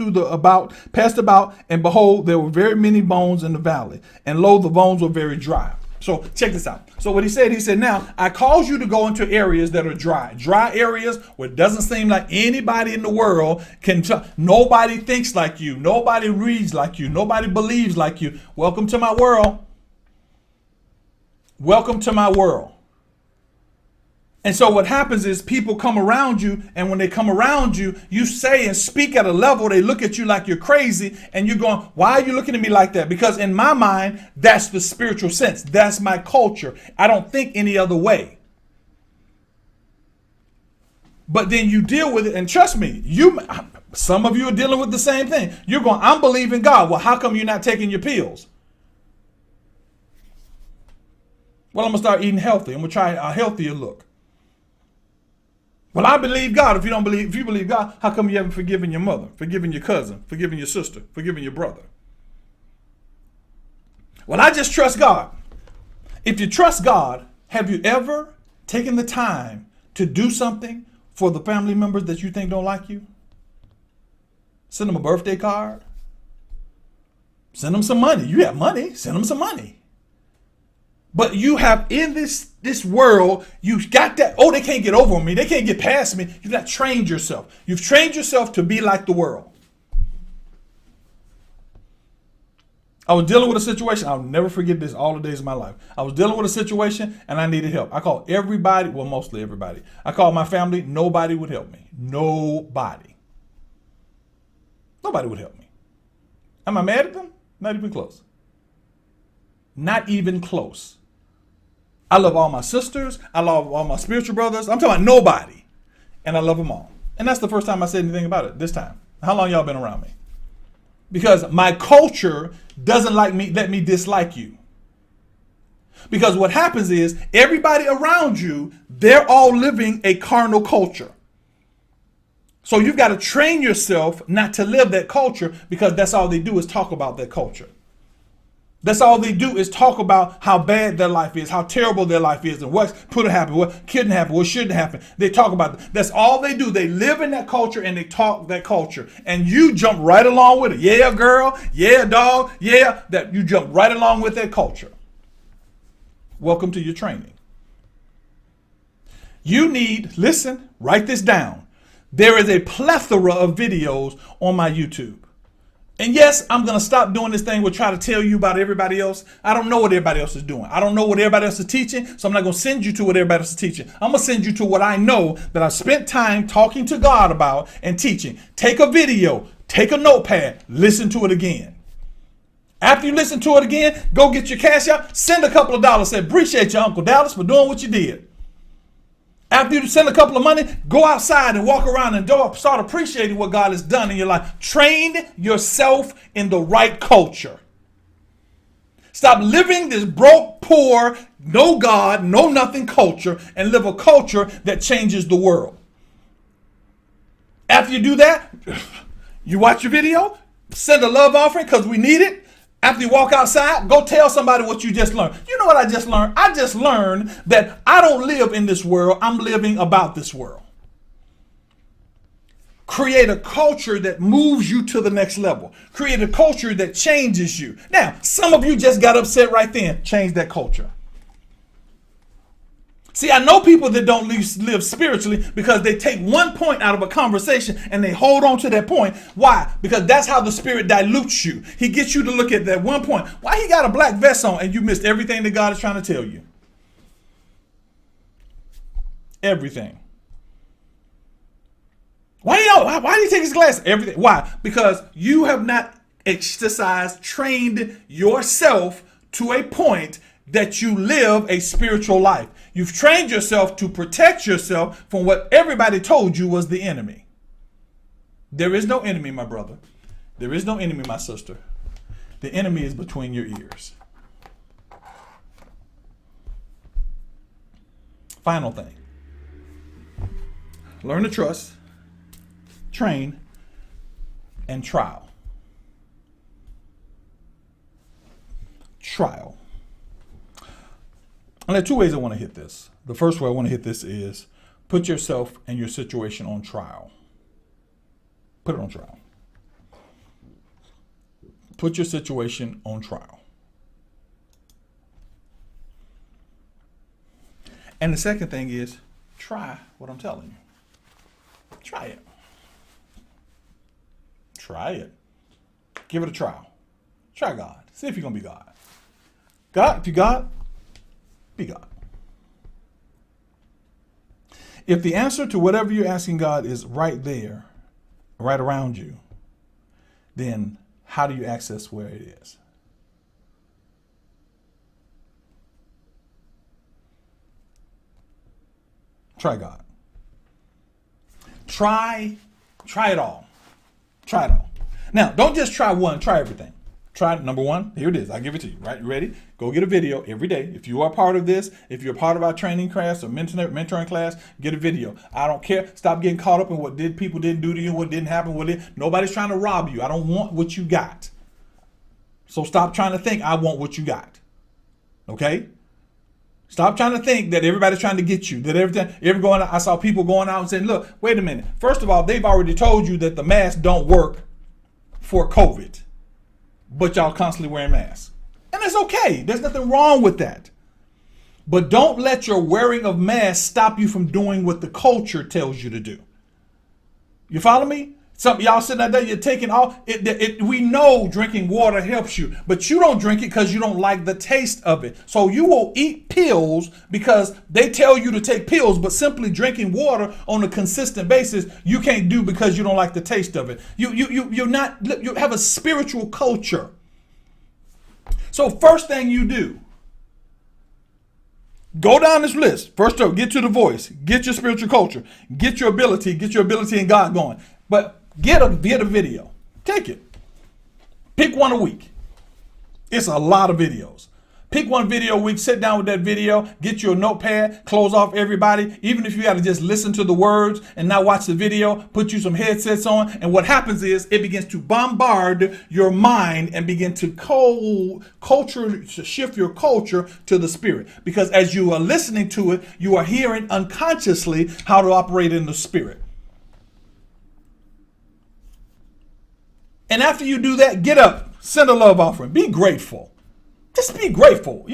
passed about, and behold, there were very many bones in the valley. And lo, the bones were very dry. So check this out. So what he said, now, I cause you to go into areas that are dry. Dry areas where it doesn't seem like anybody in the world nobody thinks like you. Nobody reads like you. Nobody believes like you. Welcome to my world. Welcome to my world. And so what happens is people come around you, and when they come around you, you say and speak at a level, they look at you like you're crazy, and you're going, why are you looking at me like that? Because in my mind, that's the spiritual sense. That's my culture. I don't think any other way. But then you deal with it, and trust me, some of you are dealing with the same thing. You're going, I'm believing God. Well, how come you're not taking your pills? Well, I'm going to start eating healthy. I'm going to try a healthier look. Well, I believe God. If you believe God, how come you haven't forgiven your mother, forgiven your cousin, forgiven your sister, forgiven your brother? Well, I just trust God. If you trust God, have you ever taken the time to do something for the family members that you think don't like you? Send them a birthday card. Send them some money. You have money. Send them some money. But you have in this world, you've got that, oh, they can't get over me. They can't get past me. You've not trained yourself. You've trained yourself to be like the world. I was dealing with a situation. I'll never forget this all the days of my life. I was dealing with a situation and I needed help. I called everybody, well, mostly everybody. I called my family. Nobody would help me. Nobody. Nobody would help me. Am I mad at them? Not even close. Not even close. I love all my sisters. I love all my spiritual brothers. I'm talking about nobody. And I love them all. And that's the first time I said anything about it this time. How long y'all been around me? Because my culture doesn't let me dislike you. Because what happens is everybody around you, they're all living a carnal culture. So you've got to train yourself not to live that culture, because that's all they do is talk about that culture. That's all they do is talk about how bad their life is, how terrible their life is, and what could have happened, what couldn't happen, what shouldn't happen. They talk about that. That's all they do. They live in that culture and they talk that culture. And you jump right along with it. Yeah, girl. Yeah, dog. Yeah, that you jump right along with that culture. Welcome to your training. You need, listen, write this down. There is a plethora of videos on my YouTube. And yes, I'm going to stop doing this thing where try to tell you about everybody else. I don't know what everybody else is doing. I don't know what everybody else is teaching, so I'm not going to send you to what everybody else is teaching. I'm going to send you to what I know that I've spent time talking to God about and teaching. Take a video, take a notepad, listen to it again. After you listen to it again, go get your cash out, send a couple of dollars, say, appreciate you, Uncle Dallas, for doing what you did. After you send a couple of money, go outside and walk around and start appreciating what God has done in your life. Train yourself in the right culture. Stop living this broke, poor, no God, no nothing culture and live a culture that changes the world. After you do that, you watch your video, send a love offering because we need it. After you walk outside, go tell somebody what you just learned. You know what I just learned? I just learned that I don't live in this world. I'm living about this world. Create a culture that moves you to the next level. Create a culture that changes you. Now, some of you just got upset right then. Change that culture. See, I know people that don't live spiritually because they take one point out of a conversation and they hold on to that point. Why? Because that's how the Spirit dilutes you. He gets you to look at that one point. Why he got a black vest on and you missed everything that God is trying to tell you? Everything. Why do you take his glasses? Everything. Why? Because you have not trained yourself to a point that you live a spiritual life. You've trained yourself to protect yourself from what everybody told you was the enemy. There is no enemy, my brother. There is no enemy, my sister. The enemy is between your ears. Final thing. Learn to trust, train, and trial. Trial. And there are two ways I want to hit this. The first way I want to hit this is put yourself and your situation on trial. Put it on trial. Put your situation on trial. And the second thing is try what I'm telling you. Try it. Try it. Give it a trial. Try God. See if you're going to be God. God, if you're God, be God. If the answer to whatever you're asking God is right there, right around you, then how do you access where it is? Try God. Try it all. Try it all. Now, don't just try one, try everything. Try number one. Here it is. I'll give it to you. Right? You ready? Go get a video every day. If you are part of this, if you're part of our training class or mentoring class, get a video. I don't care. Stop getting caught up in what people didn't do to you, what didn't happen, nobody's trying to rob you. I don't want what you got. So stop trying to think I want what you got. Okay? Stop trying to think that everybody's trying to get you. That I saw people going out and saying, look, wait a minute. First of all, they've already told you that the masks don't work for COVID. But y'all constantly wearing masks. And it's okay. There's nothing wrong with that. But don't let your wearing of masks stop you from doing what the culture tells you to do. You follow me? Some y'all sitting out there, you're taking all we know drinking water helps you, but you don't drink it because you don't like the taste of it. So you will eat pills because they tell you to take pills, but simply drinking water on a consistent basis you can't do because you don't like the taste of it. You have a spiritual culture. So first thing you do, go down this list. First up, get to the voice, get your spiritual culture, get your ability in God going. But get a video. Take it. Pick one a week. It's a lot of videos. Pick one video a week, sit down with that video, get you a notepad, close off everybody. Even if you got to just listen to the words and not watch the video, put you some headsets on. And what happens is it begins to bombard your mind and begin to shift your culture to the spirit. Because as you are listening to it, you are hearing unconsciously how to operate in the spirit. And after you do that, get up, send a love offering, be grateful. Just be grateful.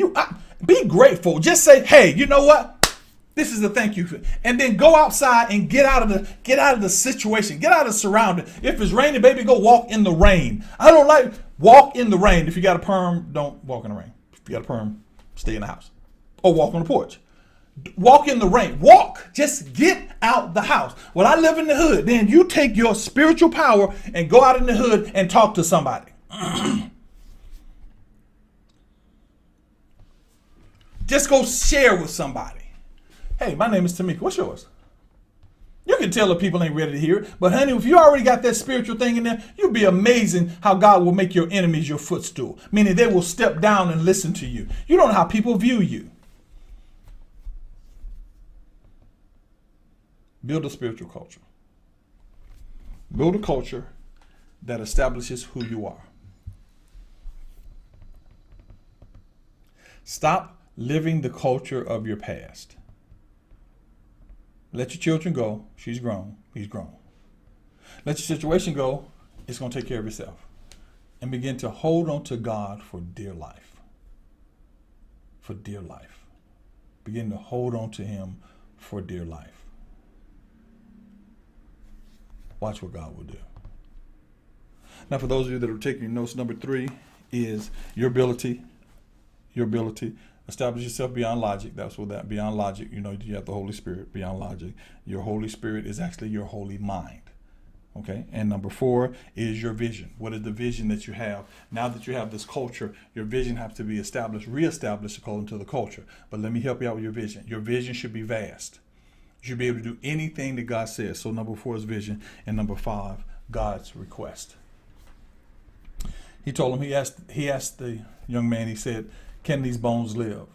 Be grateful. Just say, hey, you know what? This is the thank you. And then go outside and get out of the situation. Get out of the surrounding. If it's raining, baby, go walk in the rain. I don't like walk in the rain. If you got a perm, don't walk in the rain. If you got a perm, stay in the house. Or walk on the porch. Walk in the rain. Walk. Just get out the house. Well, I live in the hood. Then you take your spiritual power and go out in the hood and talk to somebody. Just go share with somebody. Hey, my name is Tamika. What's yours? You can tell if people ain't ready to hear it. But honey, if you already got that spiritual thing in there, you'll be amazing how God will make your enemies your footstool. Meaning they will step down and listen to you. You don't know how people view you. Build a spiritual culture. Build a culture that establishes who you are. Stop living the culture of your past. Let your children go. She's grown. He's grown. Let your situation go. It's going to take care of itself. And begin to hold on to God for dear life. For dear life. Begin to hold on to him for dear life. Watch what God will do. Now, for those of you that are taking notes, number 3 is your ability. Establish yourself beyond logic. That's what that beyond logic. You know, you have the Holy Spirit beyond logic. Your Holy Spirit is actually your holy mind. Okay. And number 4 is your vision. What is the vision that you have? Now that you have this culture, your vision has to be reestablished according to the culture. But let me help you out with your vision. Your vision should be vast. You should be able to do anything that God says. So number 4 is vision. And number 5, God's request. He told him, he asked the young man, he said, can these bones live?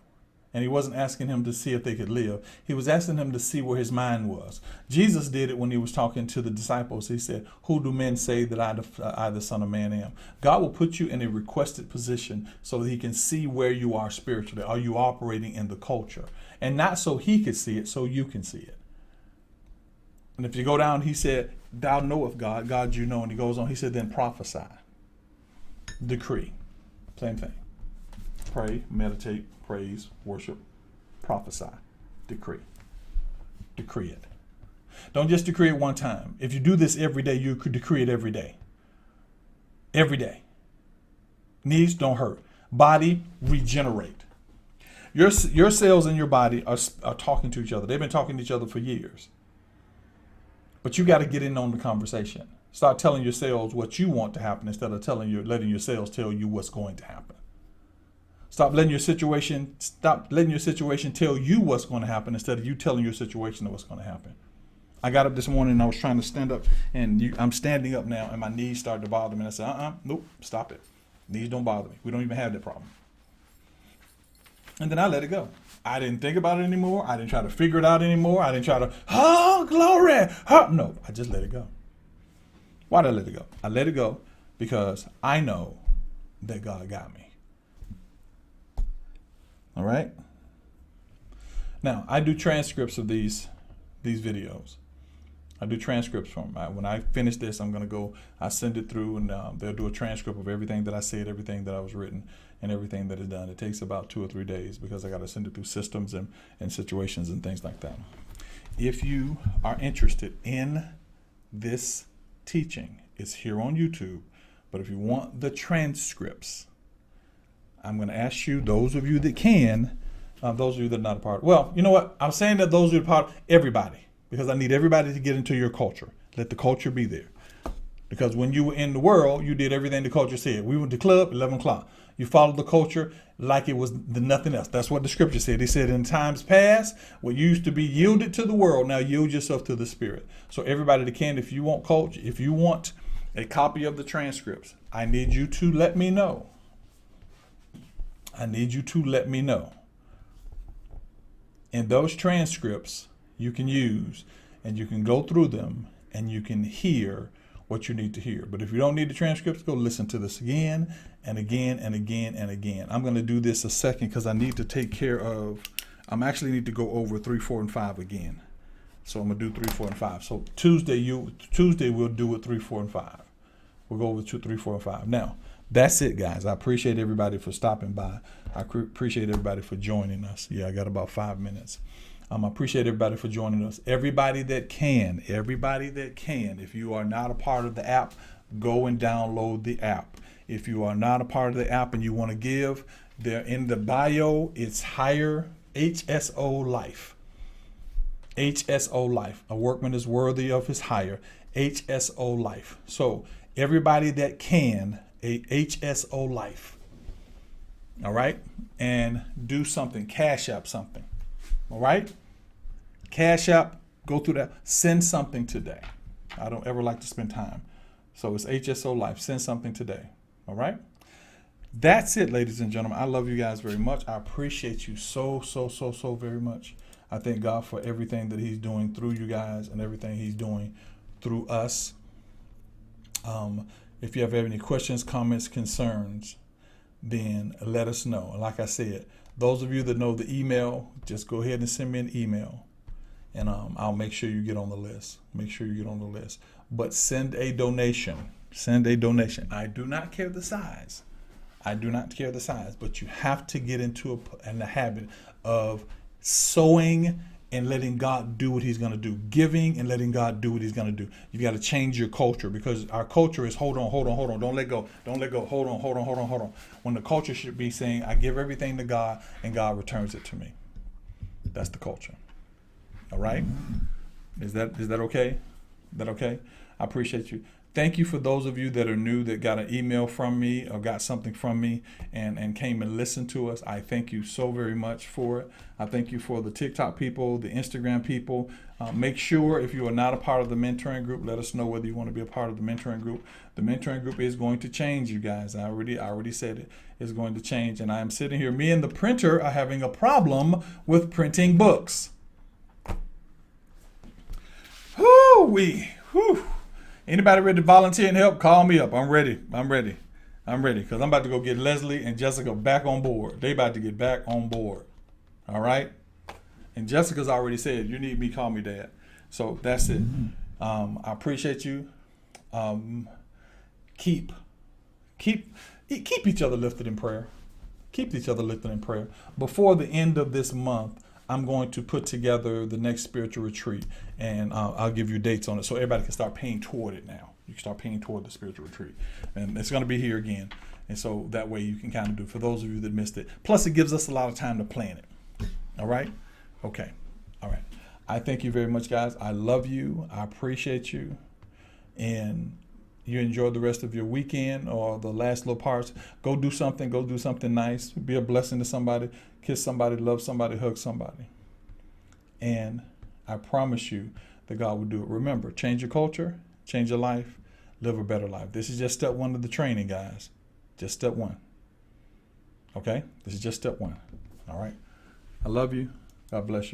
And he wasn't asking him to see if they could live. He was asking him to see where his mind was. Jesus did it when he was talking to the disciples. He said, who do men say that I the Son of Man am? God will put you in a requested position so that he can see where you are spiritually. Are you operating in the culture? And not so he could see it, so you can see it. And if you go down, he said, thou knowest God. God you know. And he goes on, he said, then prophesy. Decree. Same thing. Pray, meditate, praise, worship, prophesy, decree. Decree it. Don't just decree it one time. If you do this every day, you could decree it every day. Every day. Knees don't hurt. Body, regenerate. Your cells in your body are talking to each other. They've been talking to each other for years. But you got to get in on the conversation. Start telling your cells what you want to happen instead of letting your cells tell you what's going to happen. Stop letting your situation tell you what's going to happen instead of you telling your situation what's going to happen. I got up this morning and I was trying to stand up, and I'm standing up now and my knees started to bother me. And I said, nope, stop it. Knees don't bother me. We don't even have that problem. And then I let it go. I didn't think about it anymore. I didn't try to figure it out anymore. I didn't try to, glory. No, I just let it go. Why did I let it go? I let it go because I know that God got me. All right. Now, I do transcripts of these videos. I do transcripts from them. When I finish this, I'm going to go, I send it through, and they'll do a transcript of everything that I said, everything that I was written, and everything that is done. It takes about 2 or 3 days because I got to send it through systems and situations and things like that. If you are interested in this teaching, it's here on YouTube. But if you want the transcripts, I'm going to ask you, those of you that can, those of you that are not a part. Well, you know what? I'm saying that those who are part, everybody, because I need everybody to get into your culture. Let the culture be there. Because when you were in the world, you did everything the culture said. We went to club, 11 o'clock. You followed the culture like it was nothing else. That's what the scripture said. He said, in times past, what used to be yielded to the world, now yield yourself to the Spirit. So everybody that can, if you want culture, if you want a copy of the transcripts, I need you to let me know. I need you to let me know. And those transcripts you can use, and you can go through them, and you can hear what you need to hear. But if you don't need the transcripts, go listen to this again and again and again and again. I'm going to do this a second because I need to take care of, I actually need to go over 3, 4, and 5 again. So I'm going to do 3, 4, and 5. So Tuesday we'll do it 3, 4, and 5. We'll go over 2, 3, 4, and 5. Now, that's it, guys. I appreciate everybody for stopping by. I appreciate everybody for joining us. Yeah, I got about 5 minutes. I appreciate everybody for joining us. Everybody that can, if you are not a part of the app, go and download the app. If you are not a part of the app and you want to give, there in the bio, it's higher HSOlife. HSOlife. A workman is worthy of his hire. HSOlife. So everybody that can, a HSOlife. All right? And do something. Cash App something. All right? Cash App, go through that. Send something today. I don't ever like to spend time. So it's HSOlife. Send something today. All right? That's it, ladies and gentlemen. I love you guys very much. I appreciate you so very much. I thank God for everything that he's doing through you guys and everything he's doing through us. If you have any questions, comments, concerns, then let us know. Like I said, those of you that know the email, just go ahead and send me an email, and I'll make sure you get on the list. Make sure you get on the list. But send a donation. Send a donation. I do not care the size. I do not care the size, but you have to get into the habit of sowing and letting God do what he's going to do. Giving and letting God do what he's going to do. You got to change your culture, because our culture is hold on. Don't let go. Hold on. When the culture should be saying, I give everything to God and God returns it to me. That's the culture. All right? Is that okay? Is that okay? I appreciate you. Thank you for those of you that are new, that got an email from me or got something from me and came and listened to us. I thank you so very much for it. I thank you for the TikTok people, the Instagram people. Make sure, if you are not a part of the mentoring group, let us know whether you want to be a part of the mentoring group. The mentoring group is going to change, you guys. I already said it. It's going to change. And I am sitting here. Me and the printer are having a problem with printing books. Whoo-wee. Whew. Anybody ready to volunteer and help? Call me up. I'm ready. Because I'm about to go get Leslie and Jessica back on board. They about to get back on board. All right? And Jessica's already said, you need me, call me Dad. So that's it. I appreciate you. Keep each other lifted in prayer. Keep each other lifted in prayer. Before the end of this month, I'm going to put together the next spiritual retreat, and I'll give you dates on it so everybody can start paying toward it now. You can start paying toward the spiritual retreat. And it's going to be here again. And so that way you can kind of do it for those of you that missed it. Plus, it gives us a lot of time to plan it. All right? Okay. All right. I thank you very much, guys. I love you. I appreciate you. And you enjoy the rest of your weekend or the last little parts. Go do something. Go do something nice. Be a blessing to somebody. Kiss somebody. Love somebody. Hug somebody. And I promise you that God will do it. Remember, change your culture. Change your life. Live a better life. This is just step one of the training, guys. Just step one. Okay? This is just step one. All right? I love you. God bless you.